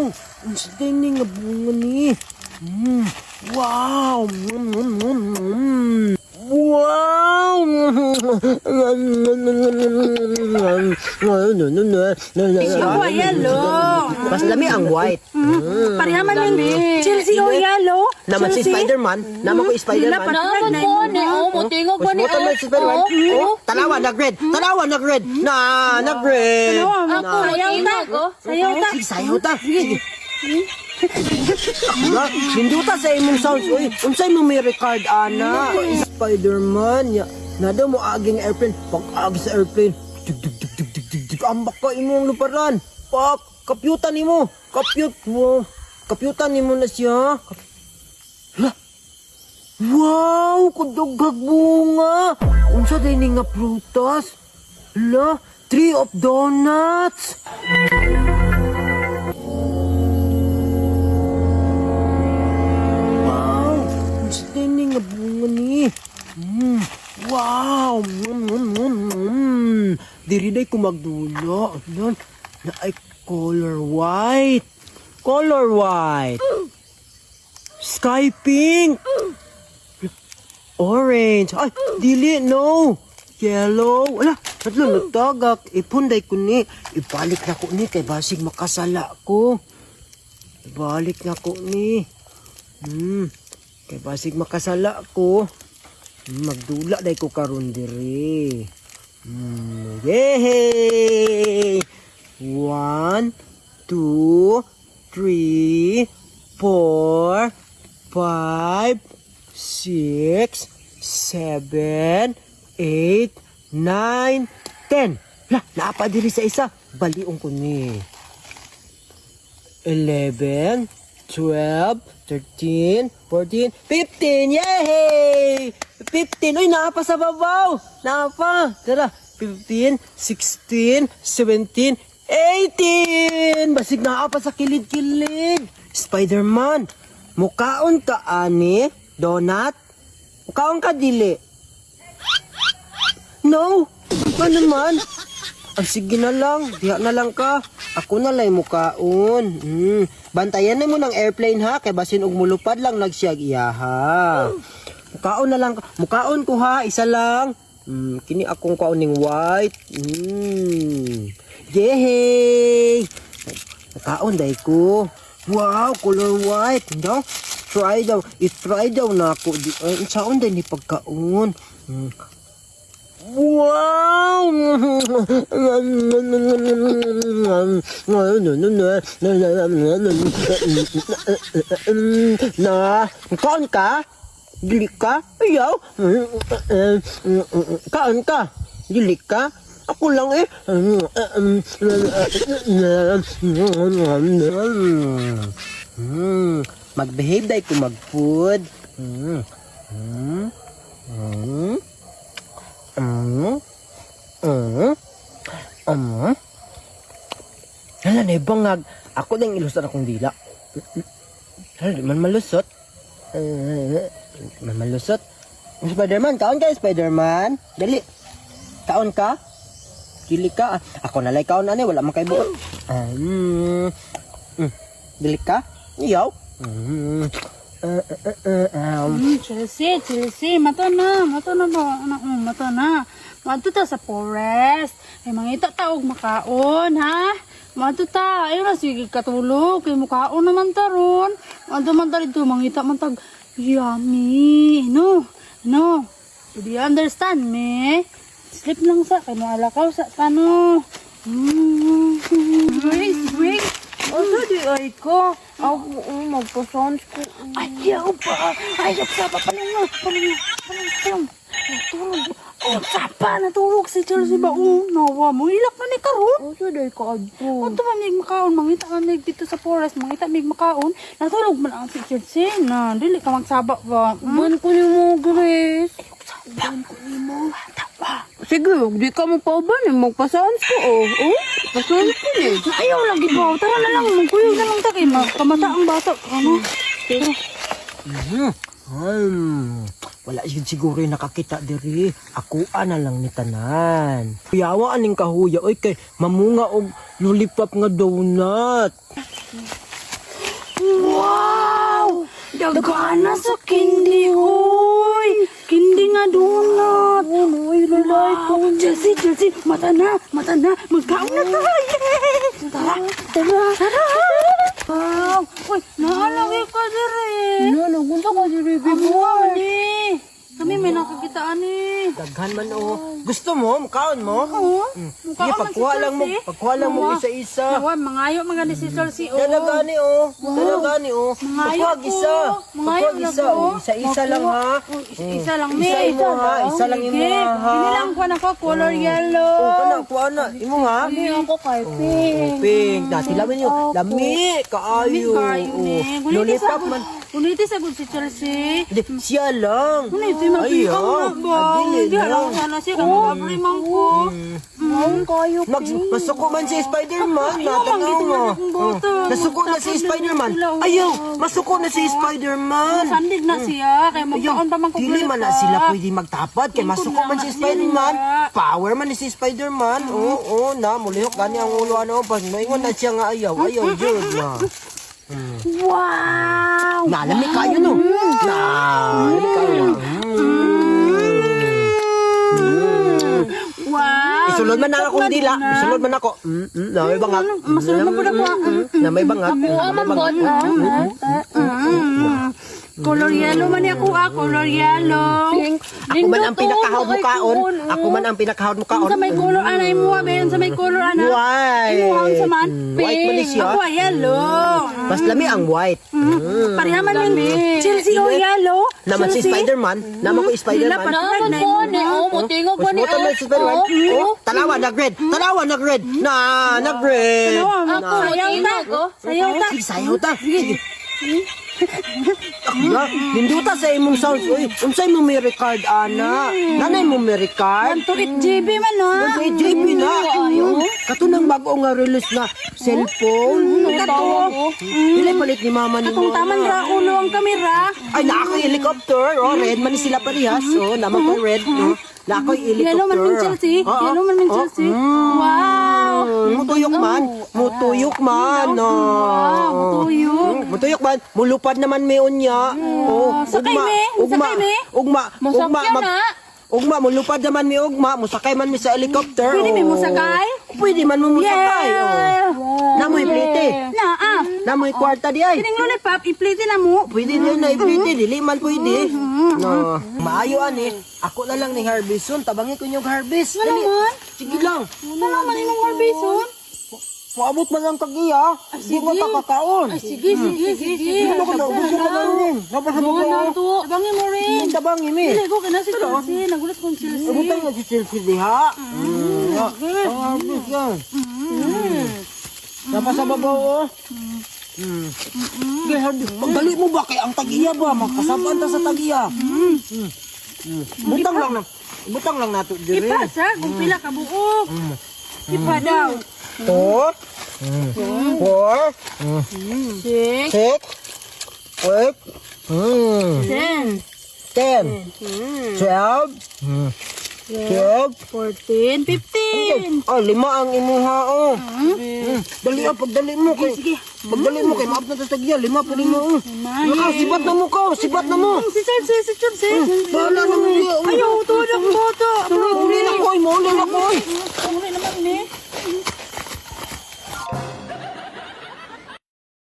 Wow! Ang sting nga bunga ni. Wow! Wow! Ikaw ba yellow? Mas lami ang white. Parehaman yung Chelsea o yellow. Naman si Spider-Man. Naman ko si Spider-Man. Naman ko ni motingog ba ni? Mas si Spider-Man. Oh, tanawa, nag-red. Tanawa, nag-red. Nag-red. Ako motingog ko. Sayaw ta. Sige, sayaw ta. Sige. Hindi ta sa imong sounds. Uy, unsay mo may record, ana? Spider-Man. Nada mo aging airplane. Pag-agi sa airplane. Ambak ka imong luparan. Kapyutan ni mo. Kapyutan ni mo na siya. Wow! Kudughag bunga! Unsa day ni nga prutas? Tree of donuts! Wow! Unsa day ni nga bunga ni? Wow! Diri day ko magdulo. Na ay color white. Color white. Sky pink. Orange. Ay, dili, no. Yellow. Wala, tatlo nagtagak. Ipunday ko ni. Ibalik na ko ni kay basig makasala ko. Ibalik na ko ni. Kay basig makasala ko. Magdula day ko karon diri. Yay! 1, 2, 3, 4, 5, 6, 7, 8, 9, 10. Napa diri sa isa. Baliong ko ni. 11, 12, 13, 14, 15. Yay! 15. Uy, napa sa babaw. Napa. Tara. 15, 16, 17, 18. Basig napa sa kilid-kilid. Spider-Man. Mukaon ka, ani? Donut? Mukaon ka, dili? No! Ba naman? Sige na lang. Diha na lang ka. Ako na lang mukaon. Bantayan na mo ng airplane ha. Kay basin og mulupad lang nagsiyag iyaha. Mukaon na lang ka. Mukaon ko ha. Isa lang. Kini akong kauning white. Yay! Mukaon day ko. Wow, color white. No? Try daw. I-try daw na ako. Saan din ni pagkaon? Wow! Kaon ka? Dili ka? Ayaw? Kaon ka? Dili ka? Ako lang eh. Mag-behave day ko mag-food. Hala na bangag. Ako lang ilusot akong dila. Hala, di man malusot. Man malusot. Spider-Man, kaon ka, Spider-Man. Dali. Kaon ka? Dili ka. Ako nalay kaon ani, wala man kay buot. Dili ka? Iyaw. Chelsea, mato na ba? Mato na. Mato ta sa forest. Ay, mangita ta og makaon, ha? Mato ta. Ayaw na, sige katulog. Kay makaon naman ta ron. Mato man ta dito, mangita man tag yummy. No. Do you understand me? Sleep lang sa, kay maalakaw sa tano. Wait. Ano di ay ko? Ako magpa-sounds ko. Ayaw pa. Palang. Natulog. Natulog si Chelsea ba? Nawa mo. Ilak na ni karon. Ano di ka adto? Kung ito may makaon, mangita ka na dito sa forest, mangita may makaon, natulog man ang si Chelsea na. Dili ka magsaba ba? Ban ko ni mo, Grace. Ban ko ni mo. Tawa. Sige, di ka mo pa ba ni magpa-sounds ko, oh. Pa-sounds ko ni. Ayaw lagi ba? Tara na lang. Magkuyog na lang ta kay kamata ang bata. Ano? Wala yun siguro yung nakakita diri. Akuan na lang ni tanan. Kuyawa aning kahuya. Oy kay mamunga og lollipop nga donut. Dagana sa kindi, uy. Kindi nga donut. Uy, lalay ko. Chelsea, mata na. Magkaon na tayo. Tara. Wow. Uy, naalagay ka diri. Nagunta ko si Ribi Abuwa ni. Kami may nakakitaan ni. Daghan man Gusto mo? Makaon mo? Oo. Sige, pagkuha lang mo isa-isa. Nawa, mangayo mga ni si Chelsea. Talagani Talagani Mangayo Pagkuha isa. Mangayo Pagkuha na isa. ko. Isa lang ha. Isa lang ni. Isa imo ha. Isa lang imo ha. Ini lang ko na ko color yellow. Kuha na. Imo ha. Hindi ako kay Pink. Pink. Dati lamin nyo. Lami. Kaayo. Kayo ni. Lollipop man. Uniti sa good si Chelsea. Hindi, siya lang. Uniti magpikang na ba? Hindi alam sana siya kung mabri man ko. Maun kayo, Masuko man si Spider-Man. Natanaw mo. Nasuko na si Spider-Man. Ayaw. Masuko na si Spider-Man. Sandig na siya. Kaya magkaon pa man ko. Dili man na sila pwede magtapad. Kaya masuko man si Spider-Man. Power man ni si Spider-Man. Oo, na. Mulihok gani ang ulo. Pag maingon na siya nga ayaw. Ayaw, Jud na. Wow! Nalami kayo no. Nalami kayo. Wow! Isulod man na akong dila. Isulod man ako. Na may bangat. Masulod mo po na po. Na may bangat. Color yellow man ako color yellow. Ako man ang pinakahawd mo kaon. Ako man ang pinakahawd mo kaon. Sa may color anay mo, sa may color ana. White. Imuhang sa man. White man siya. Ako yellow. Mas lami ang white. Parehaman yung Chelsea o yellow. Naman si Spider-Man. Naman ko Spider-Man. Naman ko ni. Mutingog ko ni. Mutan na si Spider-Man. Talawa, nag-red. Nag-red. Nag-red. Ako, sayaw ta. Sige, sayaw ta. Sige. Ninduta sa imong sounds. Uy, unsay mo may record, ana? Nanay mo may record? 128 GB man na. Kay JP na. Kato nang bago nga release na cellphone. Kato. Dili palit ni mama ni Kung taman ra ulo ang kamera. Ay, na ako helicopter. Oh, red man ni sila parehas. Oh, naman ko red. Oh. Na ako helicopter. Yellow man min Chelsea. Yellow man min Chelsea. Wow. Mutuyok man. Mutuyok man. Mutuyok man. Mulupad naman may unya. Oh, Sakay me. Ugma, mulupad naman mi ugma. Musakay man mi sa helicopter. Pwede mi mo sakay? Pwede man mo musakay. Namoy plite. Na. Namoy kwarta di ay. Kining lollipop, i-plate na mo. Pwede din na i-plite. Dili man pwede. No. Maayo ani. Ako na lang ni Harbison. Tabangin ko yung Harbis. Ano man? Sige lang. Ano naman yung Harbison? Paabot man lang kagiya. Di mo kakakaon. Sige. Ano ko na? Gusto ko lang rin. Napasabot ko. Tabangin mo rin. Tabangin mi. Dili ko kana si Chelsea. Nagulat kong Chelsea. Abutang na si Chelsea diha. Ang Harbis yan. Napasababaw oh. Sige Harbis. Pagdali mo ba kay ang tagiya ba? Magkasabaan ta sa tagiya. Butang lang nato diri. Ipasa kung pila ka buok. Ipa daw. 4 4 6 6 8 10 10 12 12 14 15. Ah, 5 ang imuha oh. Dali pagdali mo kay. Pagdali mo kay maabot na sa tagya, 5 pa rin mo. Sibat na mo ko, sibat na mo. Si Chelsea. Bahala na mo. Ayaw, tudok mo to. Uli na ko, uli na ko. Uli naman ni.